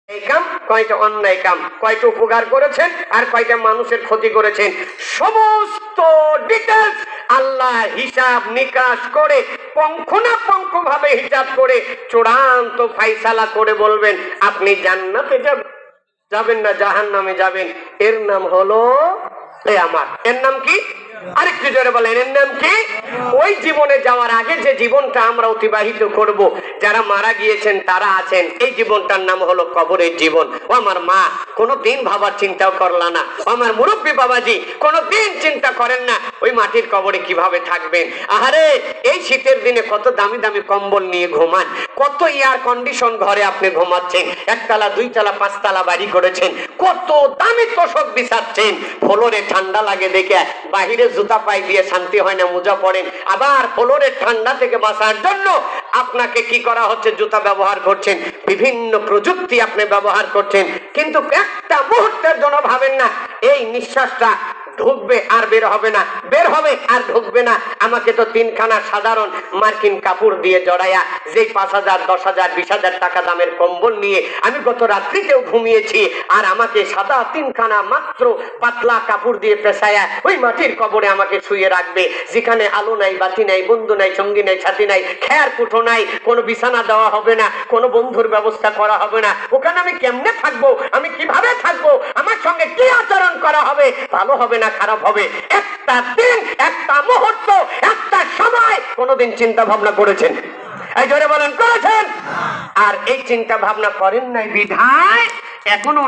এই কাম, কয়টা অন্যায় কাম, কয়টা উপকার করেছেন আর কয়টা মানুষের ক্ষতি করেছেন, সমস্ত ডিটেলস আল্লাহ হিসাব নিকাশ করে পঙ্খ ভাবে হিসাব করে চূড়ান্ত ফাইসালা করে বলবেন আপনি জান্নাতে যাবেন না জাহান্নামে যাবেন। এর নাম হলো কিয়ামত। এর নাম কি? আরেকটু জোরে বলেন, এর নাম কি? ওই জীবনে যাওয়ার আগে যে জীবনটা আমরা অতিবাহিত করব, যারা মারা গিয়েছেন তারা আছেন, এই জীবনটার নাম হলো কবরের জীবন। ও আমার মা, কোনোদিন ভাবার চিন্তাও করলা না। ও আমার মুরব্বী বাবাজি, কোনোদিন চিন্তা করেন না ওই মাটির কবরে কিভাবে থাকবেন। আহারে, এই শীতের দিনে কত দামি দামি কম্বল নিয়ে ঘুমান, কত এয়ার কন্ডিশন ঘরে আপনি ঘুমাচ্ছেন, একতলা দুইতলা পাঁচতলা বাড়ি করেছেন, কত দামি তোষক বিছাচ্ছেন, ফ্লোরে ঠান্ডা লাগে দেখে বাহিরে জুতা পাই দিয়ে শান্তি হয় না, মোজা পড়েন। আবার ফ্লোরের ঠান্ডা থেকে বাঁচার জন্য আপনাকে কি করা হচ্ছে, জুতা ব্যবহার করছেন, বিভিন্ন প্রযুক্তি আপনি ব্যবহার করছেন, কিন্তু একটা মুহূর্তের জন্য ভাবেন না এই নিঃশ্বাসটা ঢুকবে আর বের হবে না, বের হবে আর ঢুকবে না। আমাকে তো তিনখানা সাধারণ মার্কিন কাপড় দিয়ে জড়াইয়া যেই 5,000, 10,000, 20,000 টাকা দামের কম্বল নিয়ে আমি গত রাত্রিতেও ঘুমিয়েছি, আর আমাকে সাদা তিনখানা মাত্র পাতলা কাপড় দিয়ে পেঁচাইয়া ওই মাটির কবরে আমাকে শুয়ে রাখবে, যেখানে আলো নাই, বাতি নাই, বন্ধু নাই, সঙ্গী নাই, সাথী নাই, খেয়ার কুঠো নাই, কোনো বিছানা দেওয়া হবে না, কোনো বন্ধুর ব্যবস্থা করা হবে না। ওখানে আমি কেমনে থাকবো, আমি কিভাবে থাকবো, আমার সঙ্গে কি আচরণ করা হবে, ভালো হবে না খারাপ হবে, একটা দিন, একটা মুহূর্ত, একটা সময় কোনোদিন চিন্তা ভাবনা করেছেন? এই জোরে বলেন, করেছেন? আর এই চিন্তা ভাবনা করেন নাই বিধায় এখনো